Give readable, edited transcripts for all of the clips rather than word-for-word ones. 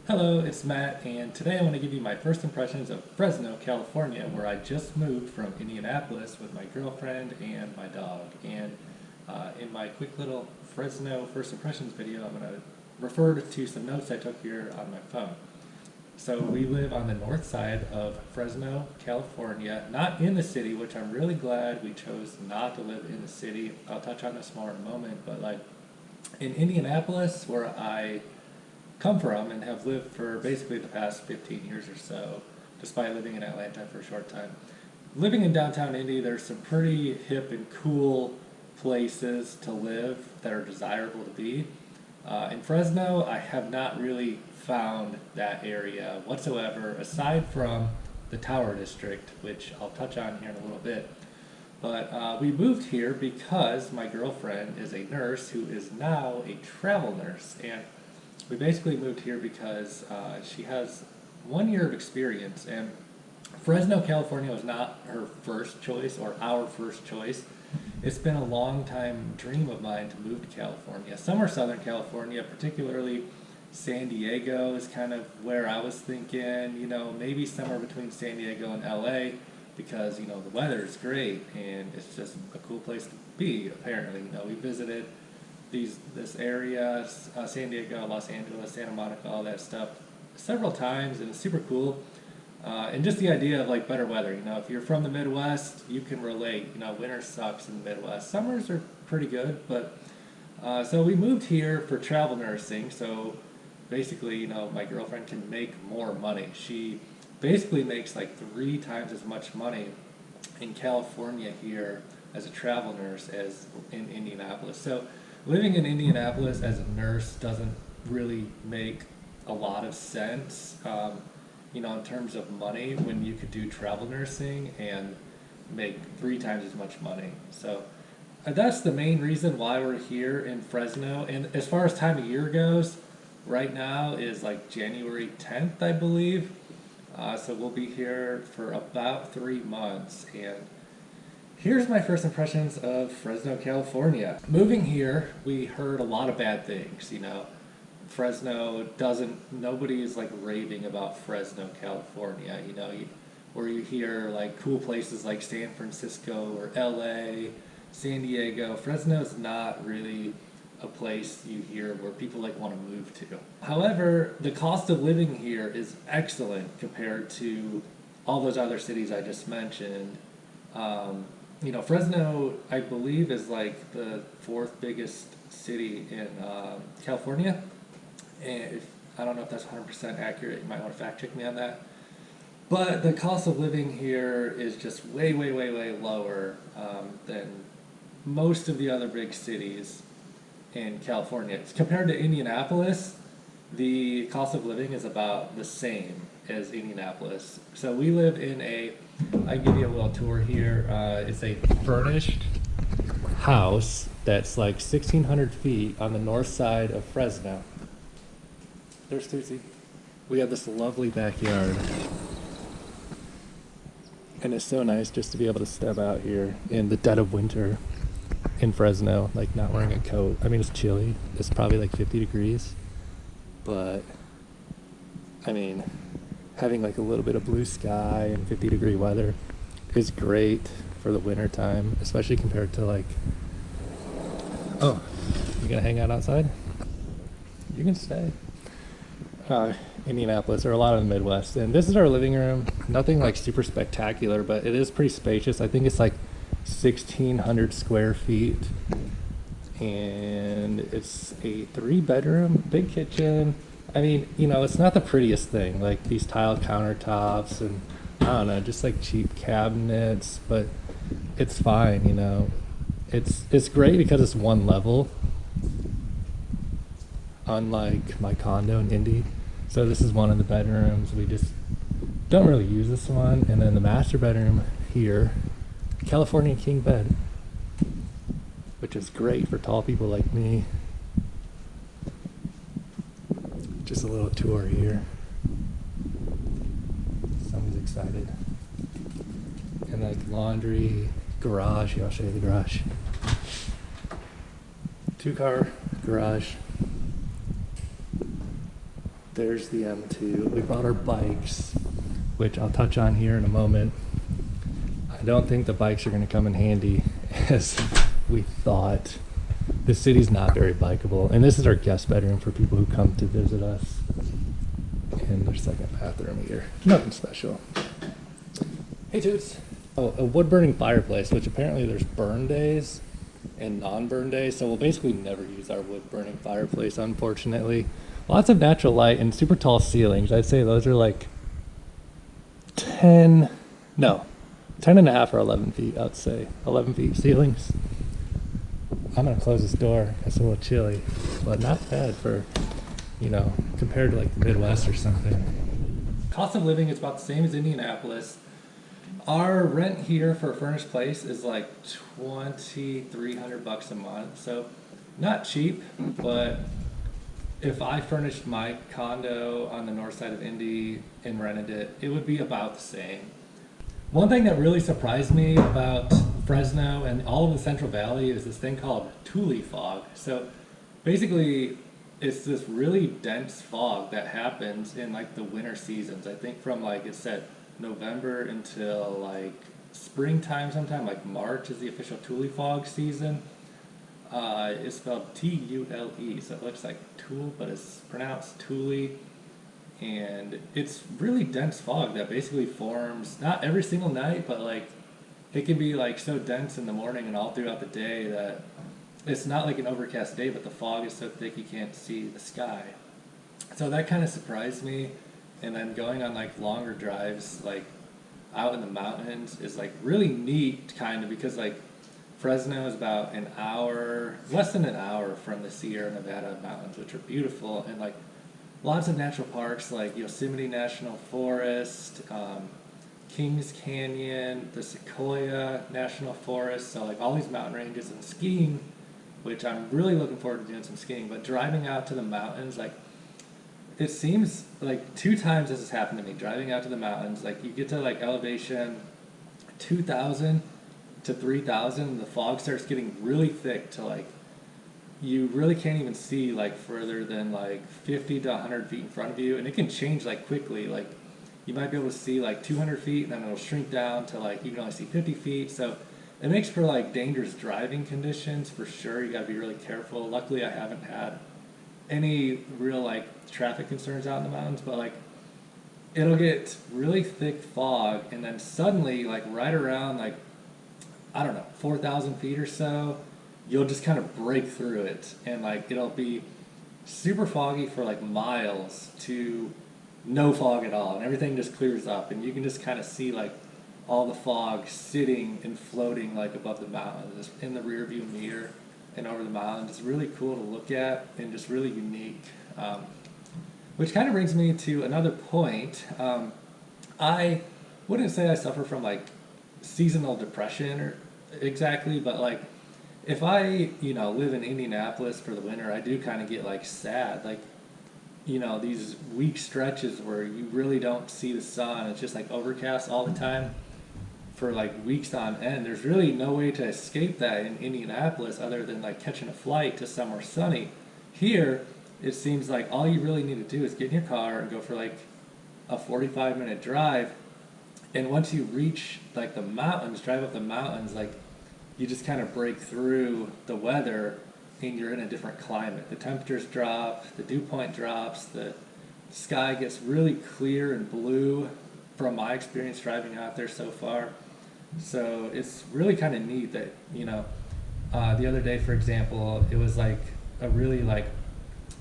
Hello, it's Matt, and today I want to give you my first impressions of Fresno, California, where I just moved from Indianapolis with my girlfriend and my dog. And in my quick little Fresno first impressions video, I'm going to refer to some notes I took here on my phone. So we live on the north side of Fresno, California, not in the city, which I'm really glad we chose not to live in the city. I'll touch on this more in a moment, but like in Indianapolis, where I come from and have lived for basically the past 15 years or so, despite living in Atlanta for a short time. Living in downtown Indy, there's some pretty hip and cool places to live that are desirable to be. In Fresno, I have not really found that area whatsoever, aside from the Tower District, which I'll touch on here in a little bit. But we moved here because my girlfriend is a nurse who is now a travel nurse. And we basically moved here because she has 1 year of experience, and Fresno, California was not her first choice or our first choice. It's been a long time dream of mine to move to California. Somewhere Southern California, particularly San Diego is kind of where I was thinking, maybe somewhere between San Diego and LA because, the weather is great and it's just a cool place to be, apparently. We visited this area, San Diego, Los Angeles, Santa Monica, all that stuff, several times, and it's super cool. And just the idea of like better weather. If you're from the Midwest, you can relate. Winter sucks in the Midwest. Summers are pretty good, but so we moved here for travel nursing. So basically, my girlfriend can make more money. She basically makes like 3 times as much money in California here as a travel nurse as in Indianapolis. So living in Indianapolis as a nurse doesn't really make a lot of sense, in terms of money when you could do travel nursing and make 3 times as much money. So that's the main reason why we're here in Fresno. And as far as time of year goes, right now is like January 10th, I believe. So we'll be here for about 3 months. And here's my first impressions of Fresno, California. Moving here, we heard a lot of bad things, Fresno nobody is like raving about Fresno, California, where you hear like cool places like San Francisco or LA, San Diego. Fresno's not really a place you hear where people like want to move to. However, the cost of living here is excellent compared to all those other cities I just mentioned. Fresno, I believe, is like the 4th biggest city in California. And I don't know if that's 100% accurate. You might want to fact check me on that. But the cost of living here is just way, way, way, way lower than most of the other big cities in California. Compared to Indianapolis, the cost of living is about the same as Indianapolis. So we live in I can give you a little tour here. It's a furnished house that's like 1,600 feet on the north side of Fresno. There's Susie. We have this lovely backyard. And it's so nice just to be able to step out here in the dead of winter in Fresno, like not wearing a coat. I mean, it's chilly. It's probably like 50 degrees. But, having like a little bit of blue sky and 50-degree weather is great for the winter time, especially compared to like, oh, you gonna hang out outside? You can stay. Indianapolis or a lot of the Midwest. And this is our living room. Nothing like super spectacular, but it is pretty spacious. I think it's like 1,600 square feet. And it's a 3-bedroom, big kitchen. It's not the prettiest thing, like these tiled countertops and I don't know, just like cheap cabinets, but it's fine, It's great because it's one level, unlike my condo in Indy. So this is one of the bedrooms. We just don't really use this one. And then the master bedroom here, California king bed, which is great for tall people like me. Just a little tour here. Someone's excited. And like laundry, garage. Here, I'll show you the garage. 2-car garage. There's the M2. We brought our bikes, which I'll touch on here in a moment. I don't think the bikes are going to come in handy as we thought. The city's not very bikeable, and this is our guest bedroom for people who come to visit us. And their second bathroom here. Nothing special. Hey, Toots. Oh, a wood-burning fireplace, which apparently there's burn days and non-burn days, so we'll basically never use our wood-burning fireplace, unfortunately. Lots of natural light and super tall ceilings. I'd say those are like 10 and a half or 11 feet, I'd say. 11 feet ceilings. I'm going to close this door. It's a little chilly, but not bad for, compared to like the Midwest or something. Cost of living is about the same as Indianapolis. Our rent here for a furnished place is like $2,300 a month. So not cheap, but if I furnished my condo on the north side of Indy and rented it, it would be about the same. One thing that really surprised me about Fresno and all of the Central Valley is this thing called tule fog. So basically, it's this really dense fog that happens in like the winter seasons. I think from like it said November until like springtime sometime, like March is the official tule fog season. It's spelled T-U-L-E, so it looks like tool, but it's pronounced tule. And it's really dense fog that basically forms, not every single night, but like it can be like so dense in the morning and all throughout the day that it's not like an overcast day, but the fog is so thick you can't see the sky. So that kind of surprised me. And then going on like longer drives, like out in the mountains is like really neat kind of, because like Fresno is about an hour, less than an hour from the Sierra Nevada mountains, which are beautiful, and like lots of natural parks like Yosemite National Forest, Kings Canyon, the Sequoia National Forest, so like all these mountain ranges, and skiing, which I'm really looking forward to doing some skiing. But driving out to the mountains, like it seems like 2 times this has happened to me, driving out to the mountains, like you get to like elevation 2,000 to 3,000, and the fog starts getting really thick to like you really can't even see like further than like 50 to 100 feet in front of you, and it can change like quickly. Like you might be able to see like 200 feet, and then it'll shrink down to like you can only see 50 feet. So it makes for like dangerous driving conditions for sure. You got to be really careful. Luckily, I haven't had any real like traffic concerns out in the mountains, but like it'll get really thick fog, and then suddenly like right around like 4,000 feet or so, you'll just kind of break through it, and like it'll be super foggy for like miles to no fog at all, and everything just clears up, and you can just kind of see like all the fog sitting and floating like above the mountains in the rear view mirror and over the mountains. It's really cool to look at and just really unique, which kind of brings me to another point. I wouldn't say I suffer from like seasonal depression or exactly, but like if I live in Indianapolis for the winter, I do kind of get like sad, like these week stretches where you really don't see the sun. It's just like overcast all the time for like weeks on end. There's really no way to escape that in Indianapolis other than like catching a flight to somewhere sunny. Here it seems like all you really need to do is get in your car and go for like a 45-minute drive, and once you reach like the mountains, drive up the mountains, like you just kind of break through the weather and you're in a different climate. The temperatures drop, the dew point drops, the sky gets really clear and blue from my experience driving out there so far. So it's really kind of neat that, the other day, for example, it was like a really like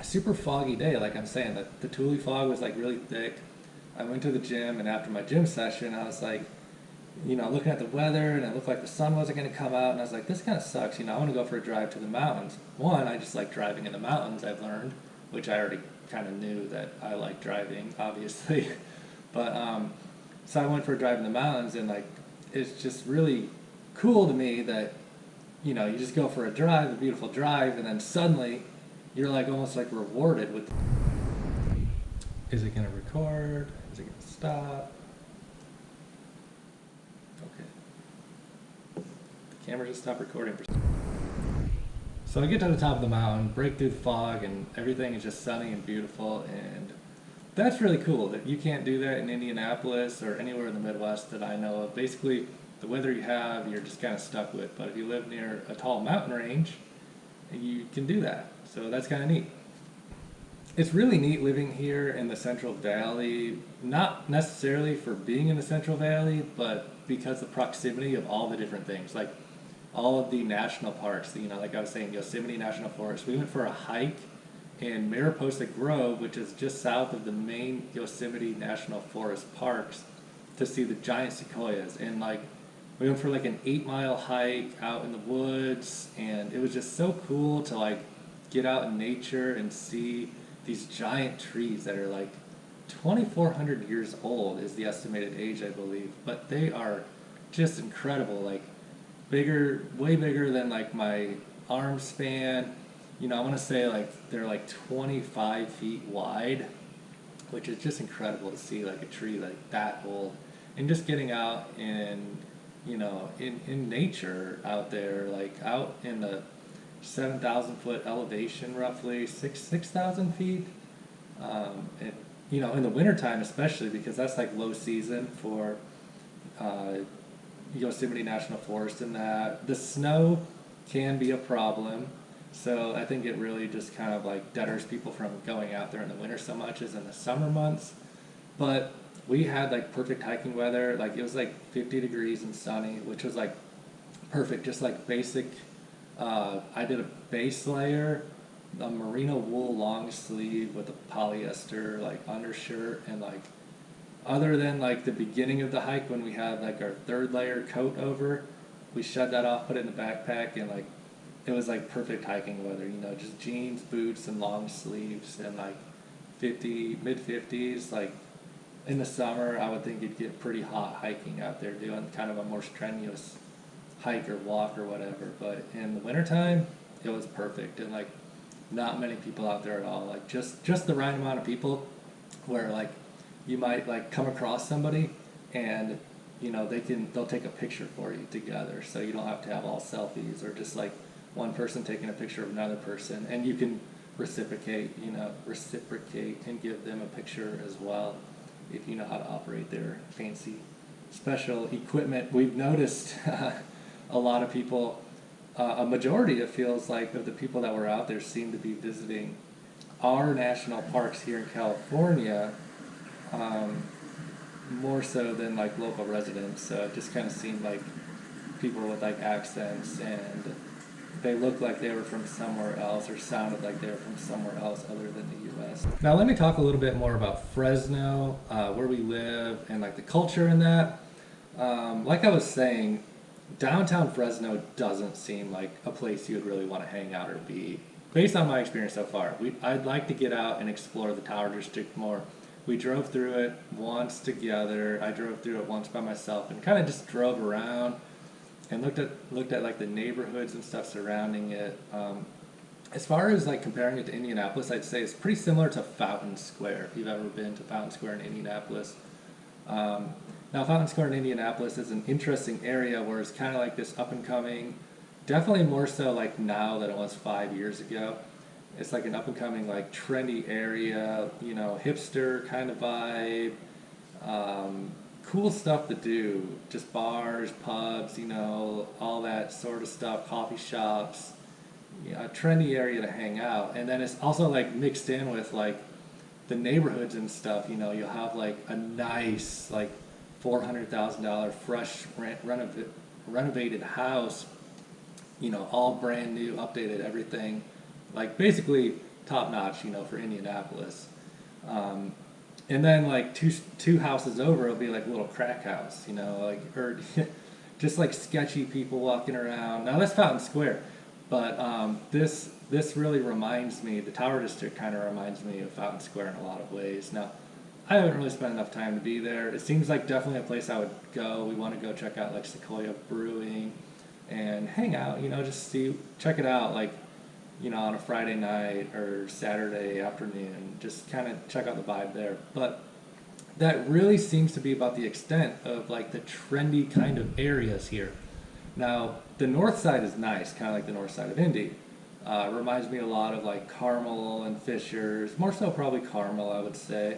super foggy day. Like I'm saying, that the tule fog was like really thick. I went to the gym, and after my gym session, I was like, looking at the weather, and it looked like the sun wasn't going to come out, and I was like, this kind of sucks. I want to go for a drive to the mountains. One, I just like driving in the mountains, I've learned, which I already kind of knew that I like driving, obviously. But so I went for a drive in the mountains, and like it's just really cool to me that you just go for a drive, a beautiful drive, and then suddenly you're like almost like rewarded with. Is it going to record? Is it going to stop? Okay. The camera just stopped recording for. So I get to the top of the mountain, break through the fog, and everything is just sunny and beautiful, and that's really cool that you can't do that in Indianapolis or anywhere in the Midwest that I know of. Basically, the weather you have, you're just kind of stuck with. But if you live near a tall mountain range, you can do that. So that's kind of neat. It's really neat living here in the Central Valley, not necessarily for being in the Central Valley, but because of proximity of all the different things, like all of the national parks, like I was saying, Yosemite National Forest. We went for a hike in Mariposa Grove, which is just south of the main Yosemite National Forest parks, to see the giant sequoias. And like, we went for like an 8-mile hike out in the woods, and it was just so cool to like get out in nature and see these giant trees that are like 2,400 years old is the estimated age, I believe, but they are just incredible, like bigger, way bigger than like my arm span. I want to say like they're like 25 feet wide, which is just incredible to see like a tree like that old, and just getting out and in nature out there, like out in the 7,000 foot elevation, roughly 6,000 feet. And, in the wintertime especially, because that's like low season for Yosemite National Forest, and that the snow can be a problem. So I think it really just kind of like deters people from going out there in the winter so much as in the summer months. But we had like perfect hiking weather. Like it was like 50 degrees and sunny, which was like perfect, just like basic. I did a base layer, a merino wool long sleeve with a polyester like undershirt, and like other than like the beginning of the hike when we had like our third layer coat over, we shed that off, put it in the backpack, and like it was like perfect hiking weather, just jeans, boots, and long sleeves, and like mid 50s. Like in the summer, I would think it'd get pretty hot hiking out there, doing kind of a more strenuous hike or walk or whatever. But in the wintertime, it was perfect, and like not many people out there at all. Like just the right amount of people where like you might like come across somebody and they'll take a picture for you together, so you don't have to have all selfies or just like one person taking a picture of another person, and you can reciprocate and give them a picture as well if you know how to operate their fancy special equipment. We've noticed a lot of people, a majority, it feels like, of the people that were out there seem to be visiting our national parks here in California, more so than like local residents. So it just kind of seemed like people with like accents, and they looked like they were from somewhere else, or sounded like they were from somewhere else other than the U.S. Now let me talk a little bit more about Fresno, where we live, and like the culture in that. Like I was saying, downtown Fresno doesn't seem like a place you would really want to hang out or be, based on my experience so far. I'd like to get out and explore the Tower District more. We drove through it once together. I drove through it once by myself and kind of just drove around and looked at like the neighborhoods and stuff surrounding it. As far as like comparing it to Indianapolis, I'd say it's pretty similar to Fountain Square, if you've ever been to Fountain Square in Indianapolis. Now, Fountain Square in Indianapolis is an interesting area where it's kind of like this up and coming, definitely more so like now than it was 5 years ago. It's like an up and coming, like trendy area, hipster kind of vibe, cool stuff to do, just bars, pubs, all that sort of stuff, coffee shops, a trendy area to hang out. And then it's also like mixed in with like the neighborhoods and stuff. You'll have like a nice like $400,000 fresh renovated house, all brand new, updated, everything, like basically top notch, for Indianapolis. And then like two houses over, it'll be like a little crack house, or just like sketchy people walking around. Now that's Fountain Square, but this really reminds me, the Tower District kind of reminds me of Fountain Square in a lot of ways. Now, I haven't really spent enough time to be there. It seems like definitely a place I would go. We want to go check out like Sequoia Brewing and hang out, just check it out, like, on a Friday night or Saturday afternoon, just kind of check out the vibe there. But that really seems to be about the extent of like the trendy kind of areas here. Now, the north side is nice, kind of like the north side of Indy. Reminds me a lot of like Carmel and Fishers, more so probably Carmel, I would say.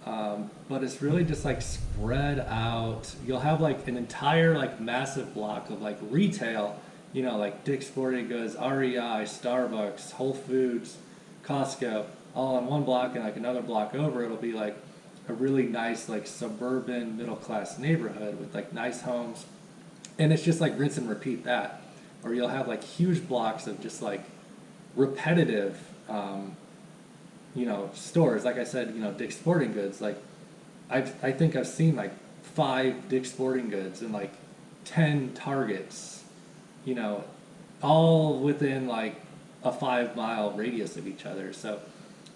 but it's really just like spread out. You'll have like an entire like massive block of like retail, like Dick's Sporting Goods, REI, Starbucks, Whole Foods, Costco, all on one block, and like another block over, it'll be like a really nice like suburban middle class neighborhood with like nice homes, and it's just like rinse and repeat that. Or you'll have like huge blocks of just like repetitive, stores. Like I said, Dick's Sporting Goods. Like I think I've seen like 5 Dick's Sporting Goods and like 10 Targets, all within like a 5 mile radius of each other. So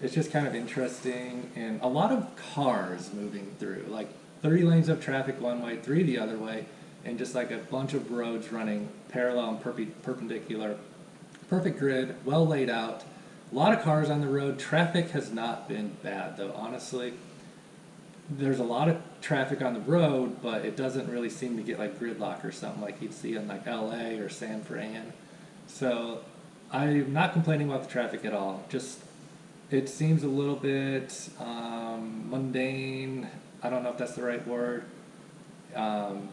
it's just kind of interesting, and a lot of cars moving through, like 3 lanes of traffic one way, 3 the other way, and just like a bunch of roads running parallel and perpendicular. Perfect grid, well laid out. A lot of cars on the road. Traffic has not been bad though, honestly. There's a lot of traffic on the road, but it doesn't really seem to get like gridlock or something like you'd see in like LA or San Fran. So I'm not complaining about the traffic at all. Just it seems a little bit mundane. I don't know if that's the right word. Kind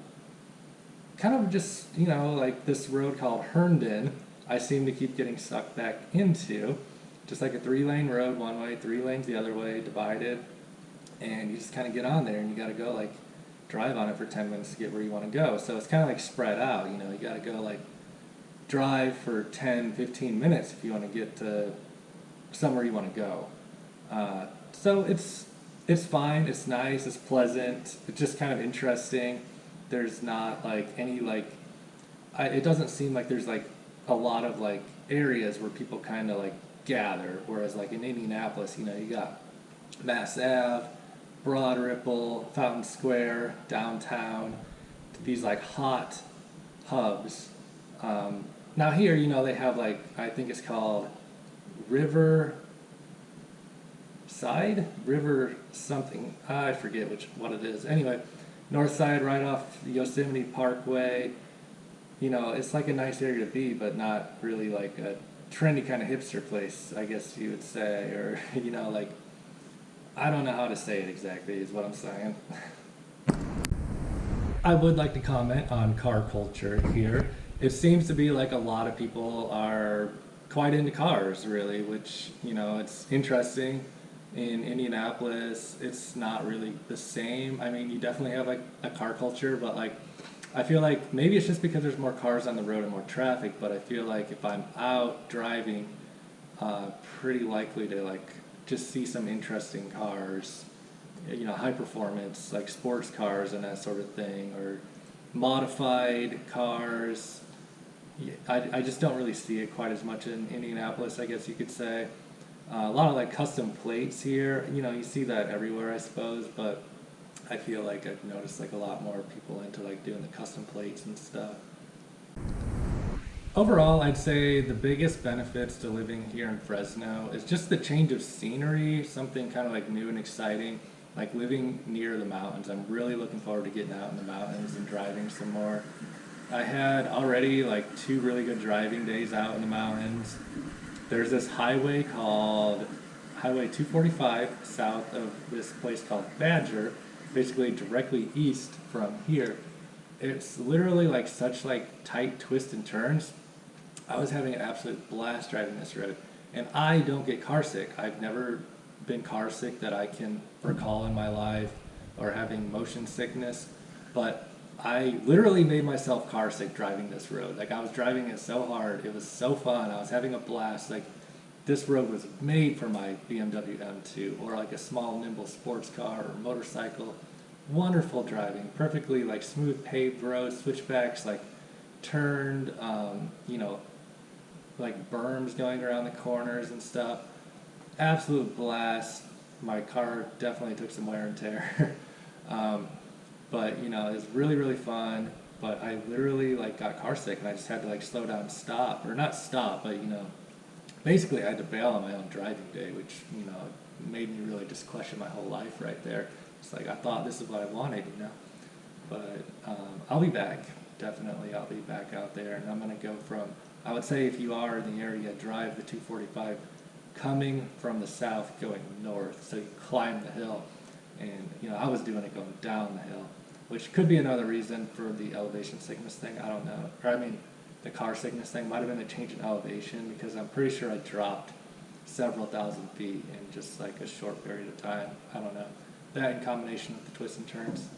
of just, like this road called Herndon, I seem to keep getting sucked back into. Just like a 3-lane road one way, 3 lanes the other way, divided. And you just kind of get on there and you got to go like drive on it for 10 minutes to get where you want to go. So it's kind of like spread out, you got to go like drive for 10, 15 minutes if you want to get to somewhere you want to go. So it's fine, it's nice, it's pleasant, it's just kind of interesting. There's not like any like, it doesn't seem like there's like a lot of like areas where people kind of like gather, whereas like in Indianapolis, you got Mass Ave, Broad Ripple, Fountain Square, downtown, these like hot hubs. Now here, they have like, I think it's called River something. I forget what it is. Anyway, North Side right off Yosemite Parkway. It's like a nice area to be, but not really like a trendy kind of hipster place, I guess you would say. Or, like, I don't know how to say it exactly is what I'm saying. I would like to comment on car culture here. It seems to be like a lot of people are quite into cars, really, which, it's interesting. In Indianapolis, it's not really the same. I mean, you definitely have like a car culture, but like, I feel like maybe it's just because there's more cars on the road and more traffic, but I feel like if I'm out driving, pretty likely to like just see some interesting cars, high performance, like sports cars and that sort of thing, or modified cars. I just don't really see it quite as much in Indianapolis, I guess you could say. A lot of like custom plates here, you see that everywhere, I suppose, but I feel like I've noticed like a lot more people into like doing the custom plates and stuff. Overall, I'd say the biggest benefits to living here in Fresno is just the change of scenery, something kind of like new and exciting, like living near the mountains. I'm really looking forward to getting out in the mountains and driving some more. I had already like 2 really good driving days out in the mountains. There's this highway called Highway 245 south of this place called Badger, basically directly east from here. It's literally like such like tight twists and turns. I was having an absolute blast driving this road, and I don't get car sick. I've never been car sick that I can recall in my life, or having motion sickness, but I literally made myself car sick driving this road. Like, I was driving it so hard, it was so fun, I was having a blast. Like, this road was made for my BMW M2, or like a small nimble sports car or motorcycle. Wonderful driving, perfectly like smooth paved roads, switchbacks, like turned, like berms going around the corners and stuff. Absolute blast. My car definitely took some wear and tear. But it was really, really fun. But I literally like got car sick, and I just had to like slow down and stop, or not stop, but basically I had to bail on my own driving day, which made me really just question my whole life right there. It's like, I thought this is what I wanted, but I'll be back. Definitely I'll be back out there, and I'm going to go from, I would say if you are in the area, drive the 245 coming from the south going north, so you climb the hill. And, I was doing it going down the hill, which could be another reason for the elevation sickness thing. I don't know. Or, I mean, the car sickness thing might have been a change in elevation, because I'm pretty sure I dropped several thousand feet in just like a short period of time. I don't know. That in combination with the twists and turns.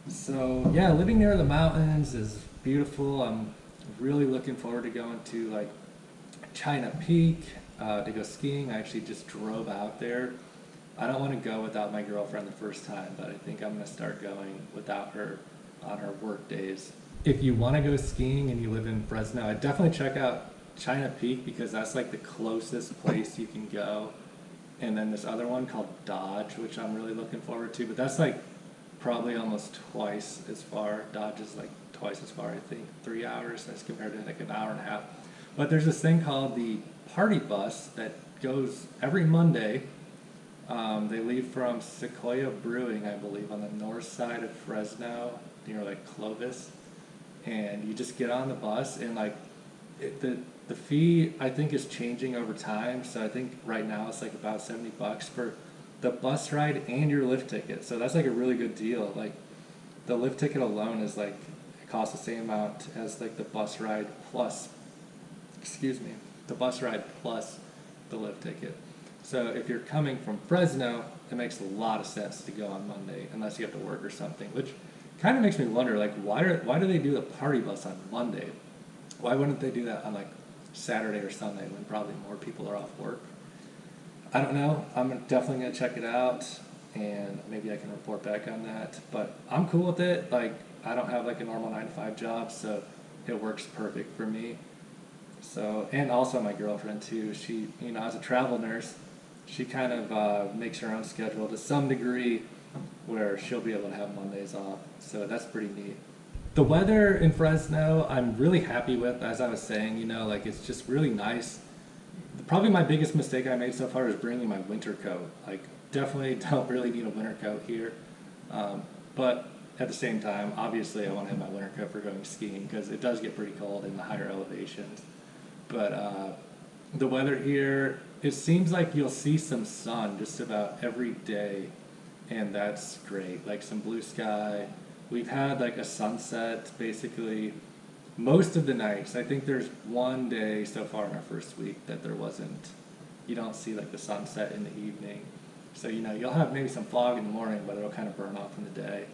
So yeah, living near the mountains is beautiful. I'm really looking forward to going to like China Peak to go skiing. I actually just drove out there. I don't want to go without my girlfriend the first time, but I think I'm going to start going without her on her work days. If you want to go skiing and you live in Fresno, I'd definitely check out China Peak, because that's like the closest place you can go. And then this other one called Dodge, which I'm really looking forward to, but that's like probably almost twice as far. Dodge is like twice as far, I think, 3 hours as compared to like an hour and a half. But there's this thing called the Party Bus that goes every Monday. They leave from Sequoia Brewing, I believe, on the north side of Fresno, near like Clovis. And you just get on the bus, and like the fee I think is changing over time. So I think right now it's like about $70 for the bus ride and your lift ticket. So that's like a really good deal. Like the lift ticket alone is like, it costs the same amount as like the bus ride plus, the bus ride plus the lift ticket. So if you're coming from Fresno, it makes a lot of sense to go on Monday, unless you have to work or something, which kind of makes me wonder, like, why do they do the party bus on Monday? Why wouldn't they do that on like Saturday or Sunday, when probably more people are off work? I don't know. I'm definitely going to check it out, and maybe I can report back on that. But I'm cool with it. Like, I don't have like a normal 9-to-5 job, so it works perfect for me. So, and also my girlfriend too. She, as a travel nurse, she kind of makes her own schedule to some degree, where she'll be able to have Mondays off. So that's pretty neat. The weather in Fresno, I'm really happy with. As I was saying, like, it's just really nice. Probably my biggest mistake I made so far is bringing my winter coat. Like, definitely don't really need a winter coat here. But at the same time, obviously I want to have my winter coat for going skiing, because it does get pretty cold in the higher elevations. But the weather here, it seems like you'll see some sun just about every day, and that's great. Like some blue sky. We've had like a sunset basically most of the nights. I think there's one day so far in our first week that there wasn't. You don't see like the sunset in the evening. So, you'll have maybe some fog in the morning, but it'll kind of burn off in the day.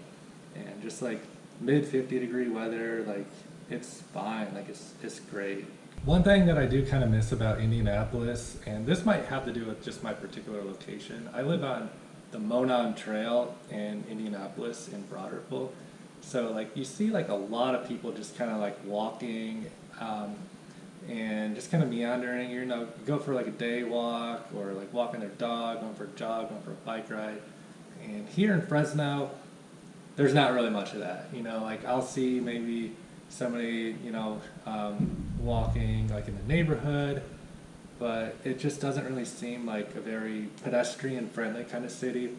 And just like mid 50-degree weather, like, it's fine. Like, it's great. One thing that I do kind of miss about Indianapolis, and this might have to do with just my particular location, I live on the Monon Trail in Indianapolis in Broderville. So like, you see like a lot of people just kind of like walking and just kind of meandering. Go for like a day walk, or like walking their dog, going for a jog, going for a bike ride. And here in Fresno, there's not really much of that. Like, I'll see maybe somebody, walking like in the neighborhood, but it just doesn't really seem like a very pedestrian friendly kind of city.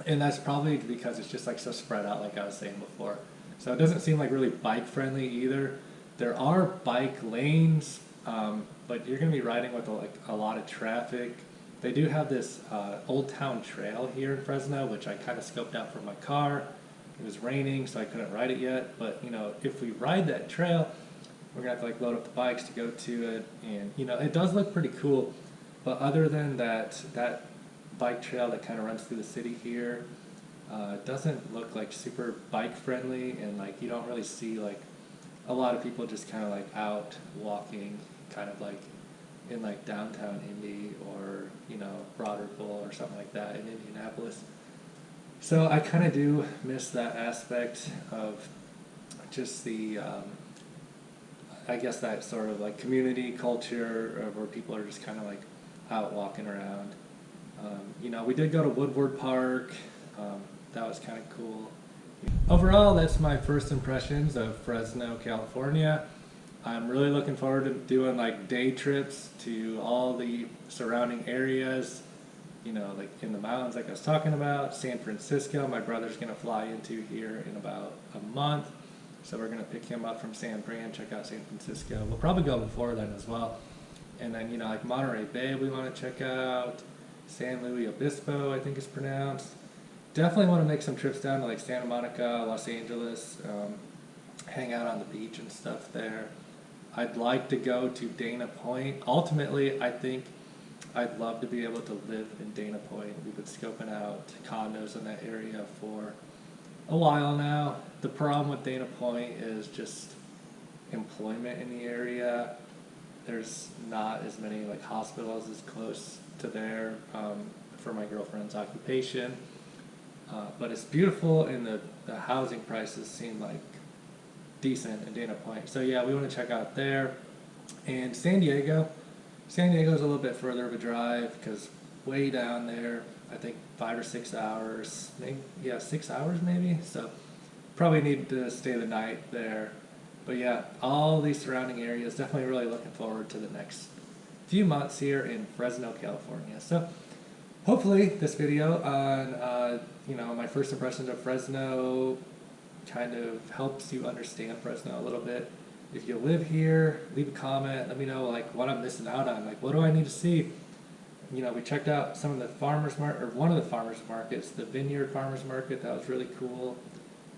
And that's probably because it's just like so spread out, like I was saying before. So it doesn't seem like really bike friendly either. There are bike lanes, but you're going to be riding with a lot of traffic. They do have this Old Town Trail here in Fresno, which I kind of scoped out from my car. It was raining, so I couldn't ride it yet. But, if we ride that trail, we're going to have to like load up the bikes to go to it. And, it does look pretty cool. But other than that bike trail that kind of runs through the city here, doesn't look like super bike friendly. And like, you don't really see like a lot of people just kind of like out walking, kind of like in like downtown Indy, or, Broderville or something like that in Indianapolis. So I kind of do miss that aspect of just the, I guess that sort of like community culture where people are just kind of like out walking around. We did go to Woodward Park. That was kind of cool. Overall, that's my first impressions of Fresno, California. I'm really looking forward to doing like day trips to all the surrounding areas, like in the mountains like I was talking about. San Francisco, my brother's going to fly into here in about a month. So we're going to pick him up from San Fran, check out San Francisco. We'll probably go before then as well. And then, like Monterey Bay we want to check out. San Luis Obispo, I think it's pronounced. definitely want to make some trips down to like Santa Monica, Los Angeles, hang out on the beach and stuff there. I'd like to go to Dana Point. Ultimately, I think I'd love to be able to live in Dana Point. We've been scoping out condos in that area for a while now. The problem with Dana Point is just employment in the area. There's not as many like hospitals as close to there for my girlfriend's occupation. But it's beautiful, and the housing prices seem like decent in Dana Point. So yeah, we want to check out there. And San Diego. San Diego's a little bit further of a drive because way down there, I think 5 or 6 hours, maybe, yeah, 6 hours maybe. So probably need to stay the night there. But yeah, all these surrounding areas, definitely really looking forward to the next few months here in Fresno, California. So hopefully this video on my first impressions of Fresno kind of helps you understand Fresno a little bit. If you live here, leave a comment, let me know like what I'm missing out on, like what do I need to see. We checked out some of the farmers market, or one of the farmers markets, the Vineyard Farmers Market. That was really cool.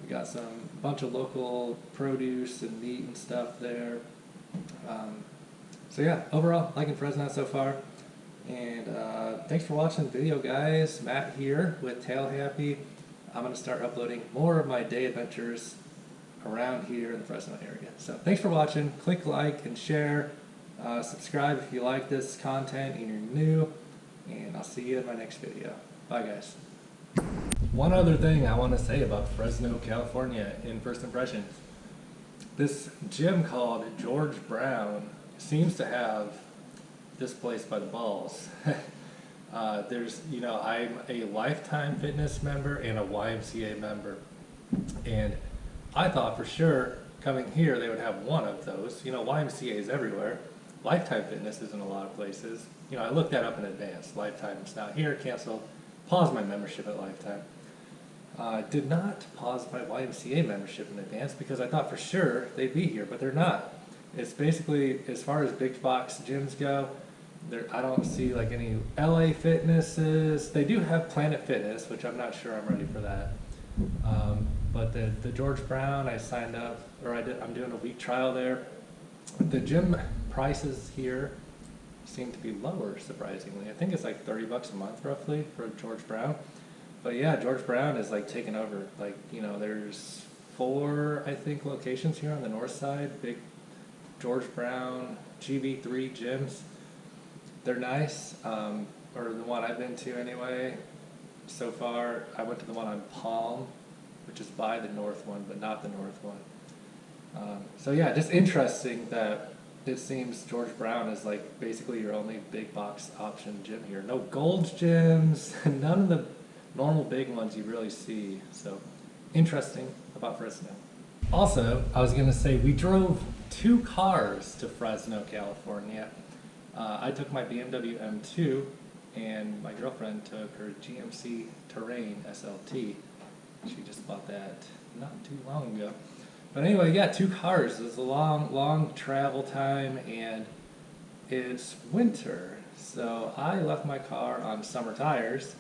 We got a bunch of local produce and meat and stuff there. So yeah, overall, liking Fresno so far. And thanks for watching the video, guys. Matt here with Tail Happy. I'm going to start uploading more of my day adventures around here in the Fresno area. So thanks for watching. Click like and share. Subscribe if you like this content and you're new. And I'll see you in my next video. Bye, guys. One other thing I want to say about Fresno, California in first impressions. This gym called George Brown seems to have this place by the balls. I'm a Lifetime Fitness member and a YMCA member. And I thought for sure coming here they would have one of those. YMCA is everywhere. Lifetime Fitness is in a lot of places. I looked that up in advance. Lifetime's not here, canceled. Paused my membership at Lifetime. Did not pause my YMCA membership in advance because I thought for sure they'd be here, but they're not. It's basically, as far as big box gyms go, I don't see like any LA Fitnesses. They do have Planet Fitness, which I'm not sure I'm ready for that. But the George Brown, I signed up, I'm doing a week trial there. The gym prices here seem to be lower, surprisingly. I think it's like $30 a month roughly for George Brown. But yeah, George Brown is like taking over. Like, there's 4, I think, locations here on the north side. Big George Brown GB3 gyms. They're nice, or the one I've been to anyway. So far, I went to the one on Palm, which is by the north one, but not the north one. So yeah, just interesting that it seems George Brown is like basically your only big box option gym here. No Gold's gyms, none of the normal big ones you really see. So interesting about Fresno. Also, I was gonna say we drove 2 cars to Fresno, California. I took my BMW M2 and my girlfriend took her GMC Terrain SLT. She just bought that not too long ago. But anyway, yeah, 2 cars. It's a long travel time, and it's winter. So I left my car on summer tires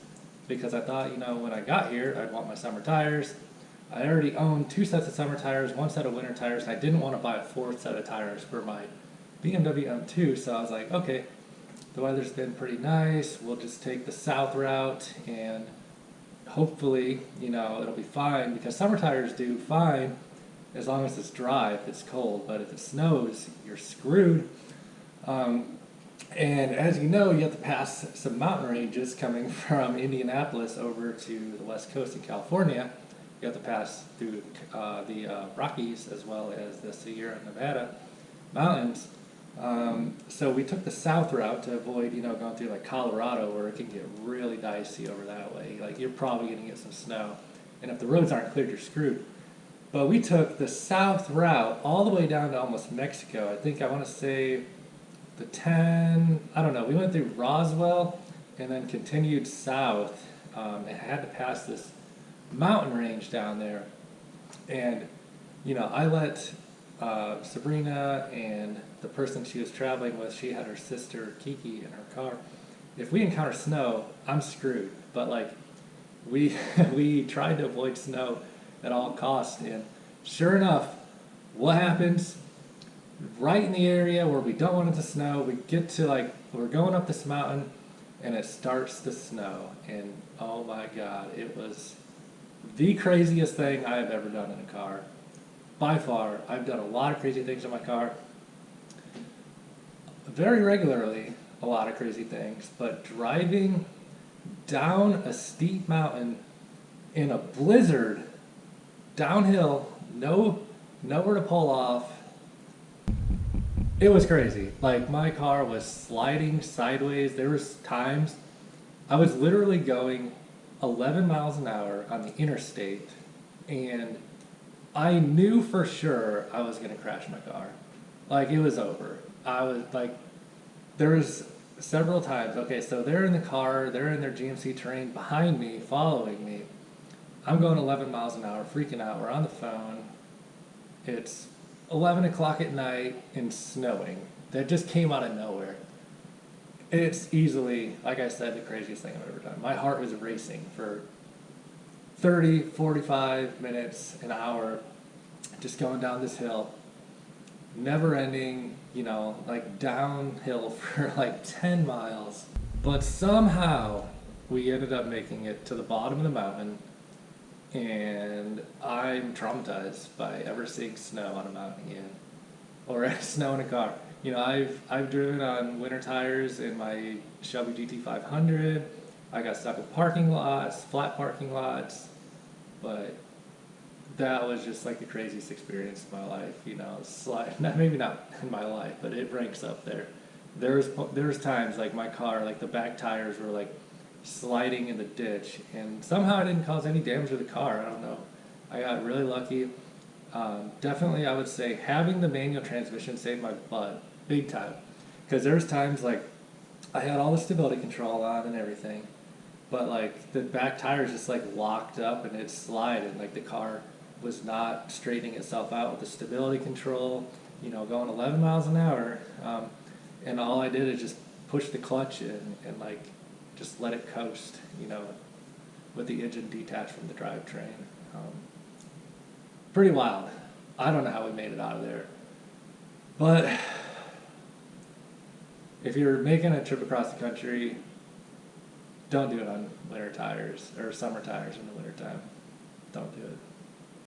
because I thought, when I got here, I'd want my summer tires. I already owned 2 sets of summer tires, 1 set of winter tires, and I didn't want to buy a 4th set of tires for my BMW M2. So I was like, okay, the weather's been pretty nice. We'll just take the south route, and hopefully, it'll be fine, because summer tires do fine as long as it's dry, if it's cold, but if it snows, you're screwed. And as you know, you have to pass some mountain ranges coming from Indianapolis over to the west coast of California. You have to pass through the Rockies as well as the Sierra Nevada mountains. So we took the south route to avoid, going through like Colorado, where it can get really dicey over that way. Like, you're probably going to get some snow. And if the roads aren't cleared, you're screwed. But we took the south route all the way down to almost Mexico. I want to say I don't know, we went through Roswell and then continued south and had to pass this mountain range down there. And, I let Sabrina and the person she was traveling with, she had her sister Kiki in her car. If we encounter snow, I'm screwed. But like, we we tried to avoid snow at all costs, and sure enough, what happens? Right in the area where we don't want it to snow, we get to like we're going up this mountain, and it starts to snow, and oh my God, it was the craziest thing I have ever done in a car. By far, I've done a lot of crazy things in my car, very regularly, a lot of crazy things, but driving down a steep mountain in a blizzard, downhill, nowhere to pull off, it was crazy. Like my car was sliding sideways. There was times I was literally going 11 miles an hour on the interstate, and I knew for sure I was gonna crash my car. Like it was over. I was like, there was several times. Okay, so they're in the car, they're in their GMC terrain behind me, following me. I'm going 11 miles an hour, freaking out. We're on the phone. It's 11 o'clock at night and snowing. That just came out of nowhere. It's easily, like I said, the craziest thing I've ever done. My heart was racing for 30, 45 minutes, an hour, just going down this hill. Never ending, like downhill for like 10 miles. But somehow we ended up making it to the bottom of the mountain, and I'm traumatized by ever seeing snow on a mountain again, or snow in a car. I've driven on winter tires in my Shelby GT500. I got stuck with parking lots, flat parking lots, but that was just like the craziest experience of my life. Maybe not in my life, but it ranks up there. There was times like my car, like the back tires were like sliding in the ditch, and somehow I didn't cause any damage to the car. I don't know. I got really lucky. Definitely, I would say having the manual transmission saved my butt big time, because there's times like I had all the stability control on and everything, but like the back tires just like locked up and it slid, and like the car was not straightening itself out with the stability control. Going 11 miles an hour, and all I did is just push the clutch in and like just let it coast, with the engine detached from the drivetrain. Pretty wild. I don't know how we made it out of there. But if you're making a trip across the country, don't do it on winter tires or summer tires in the wintertime. Don't do it.